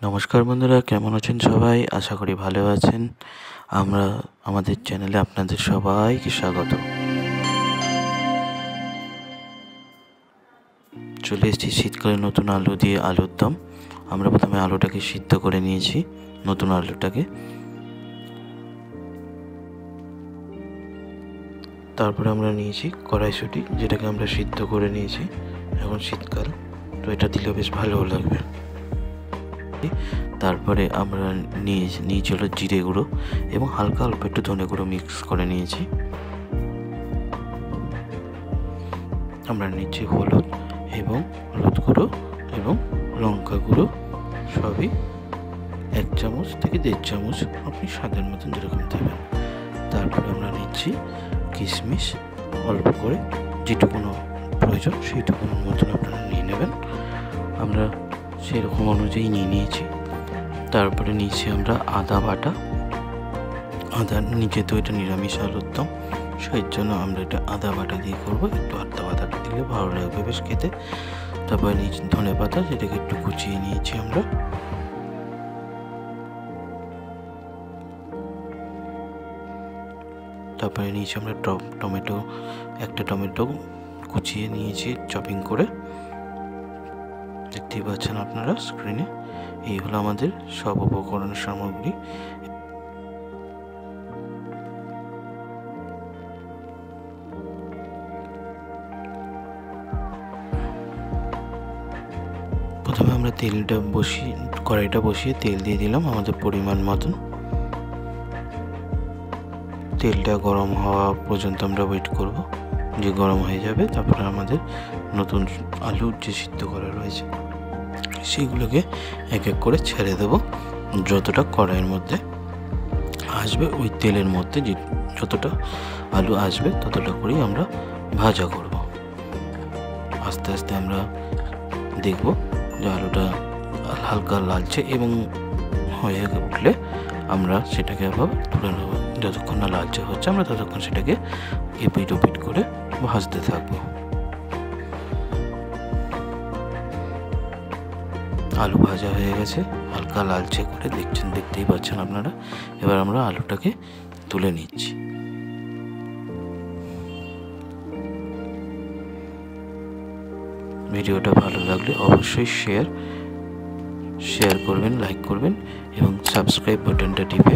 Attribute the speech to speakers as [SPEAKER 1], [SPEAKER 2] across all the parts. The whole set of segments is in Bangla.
[SPEAKER 1] নমস্কার বন্ধুরা, কেমন আছেন সবাই? আশা করি ভালো আছেন। আমরা আমাদের চ্যানেলে আপনাদের সবাইকে স্বাগত। চলে এসেছি শীতকালে নতুন আলু দিয়ে আলুর দম। আমরা প্রথমে আলুটাকে সিদ্ধ করে নিয়েছি, নতুন আলুটাকে। তারপরে আমরা নিয়েছি কড়াইশুঁটি, যেটাকে আমরা সিদ্ধ করে নিয়েছি। এখন শীতকাল, তো এটা দিলে বেশ ভালো লাগবে। তারপরে আমরা নিয়েছি হলো জিরে গুঁড়ো এবং হালকা অল্প একটু ধনে গুঁড়ো মিক্স করে নিয়েছি। আমরা নিচ্ছি হলুদ গুঁড়ো এবং লঙ্কা গুঁড়ো, সবই 1 চামচ থেকে 1.5 চামচ, আপনি স্বাদের মতন যেরকম দেবেন। তারপরে আমরা নিচ্ছি কিশমিশ, অল্প করে যেটুকুনো প্রয়োজন সেইটুকুনোর মতন আপনারা নিয়ে নেবেন। আমরা সেরকম অনুযায়ী নিয়েছি। তারপরে নিয়েছি আমরা আদা বাটা। যেহেতু এটা নিরামিষ আলুর দম, সেই জন্য আমরা এটা আদা বাটা দিয়ে করবো। একটু আদা বাটাটা দিলে ভালো লাগবে বেশ খেতে। তারপরে নিয়েছি ধনে পাতা, যেটাকে একটু কুচিয়ে নিয়েছি আমরা। তারপরে নিয়েছি আমরা একটা টমেটো কুচিয়ে নিয়েছি চপিং করে, দেখতেই পাচ্ছেন আপনারা স্ক্রিনে। এই হলো আমাদের সব উপকরণ সামগ্রী। প্রথমে আমরা কড়াইটা বসিয়ে তেল দিয়ে দিলাম আমাদের পরিমাণ মতন। তেলটা গরম হওয়া পর্যন্ত আমরা ওয়েট করব, যে গরম হয়ে যাবে। তারপরে আমাদের নতুন আলু যে সিদ্ধ করা রয়েছে সেগুলোকে এক এক করে ছেড়ে দেব। যতটা কড়াইয়ের মধ্যে আসবে, ওই তেলের মধ্যে যতটা আলু আসবে ততটা করেই আমরা ভাজা করব। আস্তে আস্তে আমরা দেখব যে আলুটা হালকা লালচে এবং হয়ে উঠলে আমরা সেটাকে আবার তুলে নেব। যতক্ষণ না লালচে হচ্ছে আমরা ততক্ষণ সেটাকে এপিট ওপিট করে ভাজতে থাকবো। আলু ভাজা হয়ে গেছে, হালকা লালচে করে দেখতেই পাচ্ছেন আপনারা। এবার আমরা আলুটাকে তুলে নিচ্ছি। ভিডিওটা ভালো লাগলে অবশ্যই শেয়ার করবেন, লাইক করবেন এবং সাবস্ক্রাইব বাটনটা টিপে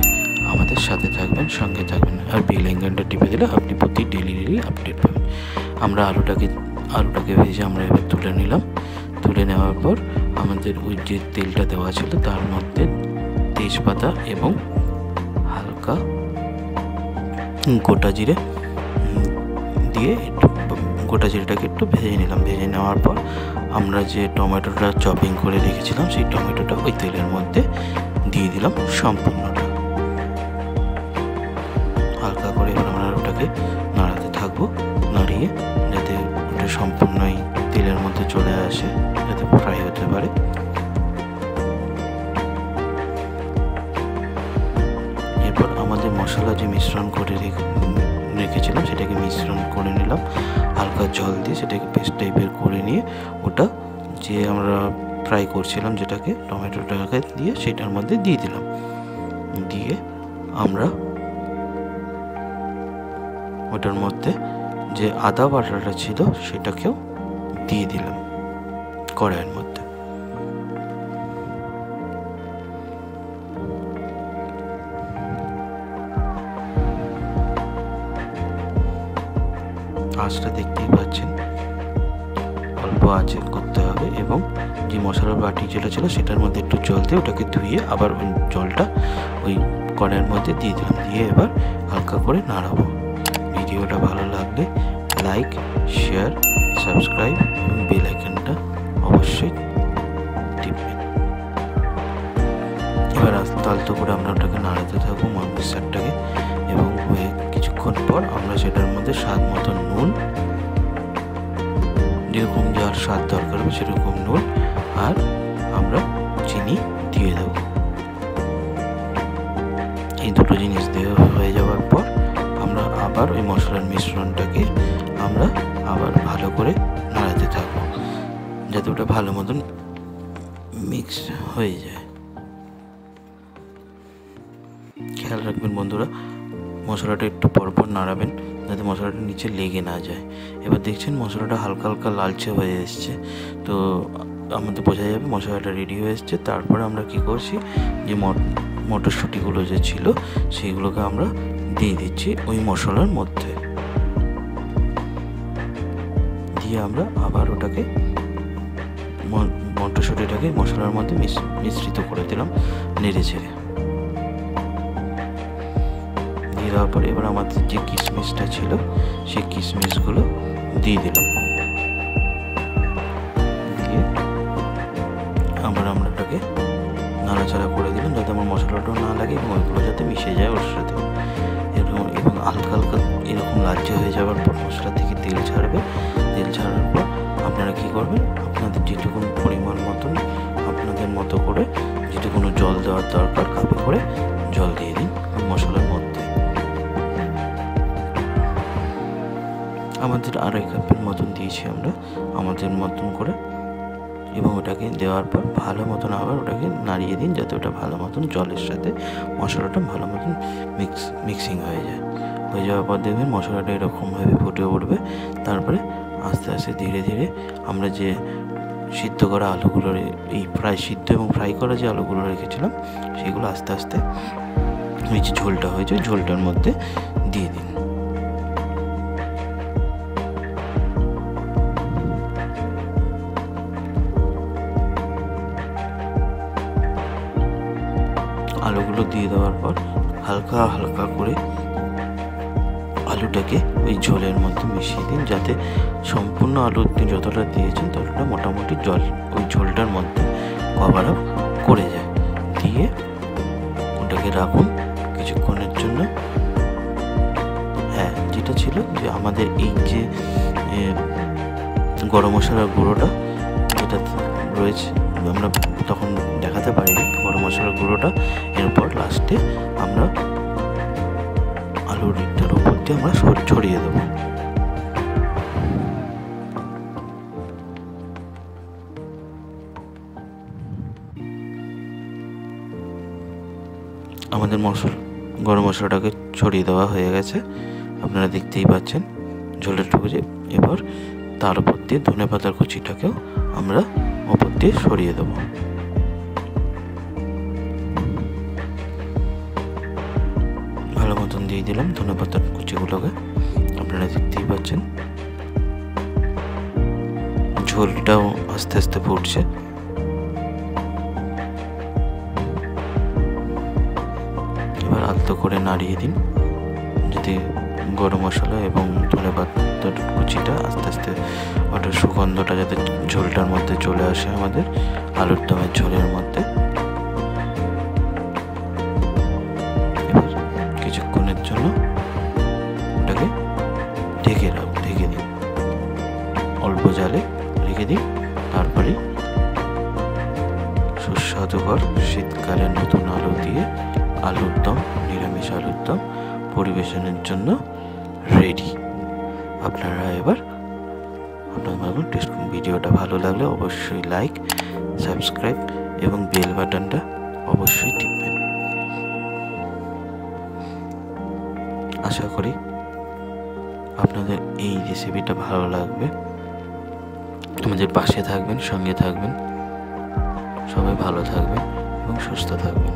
[SPEAKER 1] আমাদের সাথে থাকবেন, সঙ্গে থাকবেন। আর বেল আইকনটা টিপে দিলে আপনি প্রতি ডেলি আপডেট পাবেন। আমরা আলুটাকে ভেজে আমরা এবার তুলে নিলাম। তুলে নেওয়ার পর আমাদের ওই যে তেলটা দেওয়া ছিল তার মধ্যে তেজপাতা এবং হালকা গোটা জিরে দিয়ে গোটা জিরেটাকে একটু ভেজে নিলাম। ভেজে নেওয়ার পর আমরা যে টমেটোটা চপিং করে রেখেছিলাম সেই টমেটোটা ওই তেলের মধ্যে দিয়ে দিলাম সম্পূর্ণটা। হালকা করে এবার আমরা ওটাকে নাড়াতে থাকবো, নাড়িয়ে যাতে ওটা সম্পূর্ণই তেলের মধ্যে চলে আসে, যাতে ফ্রাই হতে পারে। এরপর আমাদের মশলা যে মিশ্রণ করে রেখেছিলাম সেটাকে মিশ্রণ করে নিলাম হালকা জল দিয়ে। সেটাকে পেস্ট টাইপের করে নিয়ে ওটা যে আমরা ফ্রাই করছিলাম যেটাকে টমেটোটাকে দিয়ে সেটার মধ্যে দিয়ে দিলাম। দিয়ে আমরা ওটার মধ্যে যে আদা বাটাটা ছিল সেটাকেও দিয়ে দিলাম কড়াইয়ের মধ্যে। আঁচটা দেখতেই পাচ্ছেন, অল্প আঁচে করতে হবে। এবং যে মশলার বাটি যেটা ছিল সেটার মধ্যে একটু জল দিয়ে ওটাকে ধুয়ে আবার ওই জলটা ওই কড়াইয়ের মধ্যে দিয়ে দিলাম। দিয়ে এবার হালকা করে নাড়াবো। ভিডিওটা ভালো লাগলে লাইক, শেয়ার, সাবস্ক্রাইব এবং বেল আইকনটা অবশ্যই টিপবেন। এবার আস্তে আস্তে করে আমরা ওটাকে নাড়াতে থাকবো মিক্সারটাকে। এবং কিছুক্ষণ পর আমরা সেটার মধ্যে স্বাদ মতো নুন, যেরকম যার স্বাদ দরকার হবে সেরকম নুন, আর আমরা চিনি দিয়ে দেবো। এই দুটো জিনিস দেওয়া হয়ে যাওয়ার পর আমরা আবার ওই মশলার মিশ্রণটাকে আমরা আবার ভালো করে নাড়াতে থাকবো, যাতে ওটা ভালো মতন মিক্স হয়ে যায়। খেয়াল রাখবেন বন্ধুরা, মশলাটা একটু পরপর নাড়াবেন যাতে মশলাটা নিচে লেগে না যায়। এবার দেখছেন মশলাটা হালকা হালকা লালচে হয়ে এসছে, তো আমাদের বোঝা যাবে মশলাটা রেডি হয়ে এসছে। তারপরে আমরা কি করছি, যে মটরশুঁটিগুলো যে ছিল সেইগুলোকে আমরা দিয়ে দিচ্ছি ওই মশলার মধ্যে, দিয়ে আমরা আবার ওটাকে মটরশুঁটিটাকে মশলার মধ্যে মিশ্রিত করে দিলাম নেড়ে ছেড়ে। দিয়ে দেওয়ার পর এবার আমাদের যে কিশমিশটা ছিল সেই কিশমিশগুলো দিয়ে দিলাম, দিয়ে আবার আমরা ওটাকে নাড়াচাড়া করে দিলাম যাতে আমার মশলাটাও না লাগে এবং ওইগুলো যাতে মিশে যায় ওর সাথে। এরকম এবং হালকা হালকা এরকম লালচে হয়ে যাওয়ার পর মশলা থেকে তেল ছাড়বে। তেল ছাড়ার পর আপনারা কী করবেন, আপনাদের যেটুকুন পরিমাণ মতন আপনাদের মতো করে যেটুকুনো জল দেওয়ার দরকার কাপে করে জল দিয়ে দিন মশলার মধ্যে। আমাদের 2.5 কাপের মতন দিয়েছি আমরা আমাদের মতন করে, এবং ওটাকে দেওয়ার পর ভালো মতন আবার ওটাকে নাড়িয়ে দিন যাতে ওটা ভালো মতন জলের সাথে মশলাটা ভালো মতন মিক্সিং হয়ে যায়। হয়ে যাওয়ার পর দেখবেন মশলাটা এরকমভাবে ফুটে উঠবে। তারপরে আস্তে আস্তে ধীরে ধীরে আমরা যে সিদ্ধ করা আলুগুলো, এই সিদ্ধ এবং ফ্রাই করা যে আলুগুলো রেখেছিলাম সেগুলো আস্তে আস্তে ওই যে ঝোলটা হয়েছে ঝোলটার মধ্যে দিয়ে দিন। আলুগুলো দিয়ে দেওয়ার পর হালকা হালকা করে আলুটাকে ওই ঝোলের মধ্যে মিশিয়ে দিন যাতে সম্পূর্ণ আলু যতটা দিয়েছেন ততটা মোটামুটি জল ওই ঝোলটার মধ্যে কভার আপ করে যায়। দিয়ে ওটাকে রাখুন কিছুক্ষণের জন্য। হ্যাঁ, যেটা ছিল যে আমাদের এই যে গরম মশলার গুঁড়োটা যেটা রয়েছে আমরা তখন দেখাতে পারিনি গরম মশলার গুঁড়োটা, এরপর লাস্টে আমরা আলুর ডিমটার উপর দিয়ে আমরা ছড়িয়ে দেবো। আমাদের গরম মশলাটাকে ছড়িয়ে দেওয়া হয়ে গেছে, আপনারা দেখতেই পাচ্ছেন ঝোলের টুকরে। এবার তার উপর দিয়ে ধনেপাতার কুচিটাকেও আমরা উপর দিয়ে সরিয়ে দেবো। ভালো মতন দিয়ে দিলাম ধনেপাতার কুচিগুলোকে, আপনারা দেখতেই পাচ্ছেন ঝোলটাও আস্তে আস্তে ফুটছে। এবার আলতো করে নাড়িয়ে দিন যাতে গরম মশলা এবং ধনেপাতার কুচিটা আস্তে আস্তে ওটার সুগন্ধটা যাতে ঝোলটার মধ্যে চলে আসে আমাদের আলুর দমের ঝোলের মধ্যে। এবার কিছুক্ষণের জন্য ওটাকে ঢেকে দিন, অল্প জালে রেখে দিন। তারপরে সুস্বাদুকর শীতকালের নতুন আলু দিয়ে আলুর দম, নিরামিষ আলুর দম পরিবেশনের জন্য রেডি। আপনারা এবার আপনাদের টেস্ট করুন। ভিডিওটা ভালো লাগলে অবশ্যই লাইক, সাবস্ক্রাইব এবং বেল বাটনটা অবশ্যই টিপবেন। আশা করি আপনাদের এই রেসিপিটা ভালো লাগবে। আমাদের পাশে থাকবেন, সঙ্গে থাকবেন। সবাই ভালো থাকবেন এবং সুস্থ থাকবেন।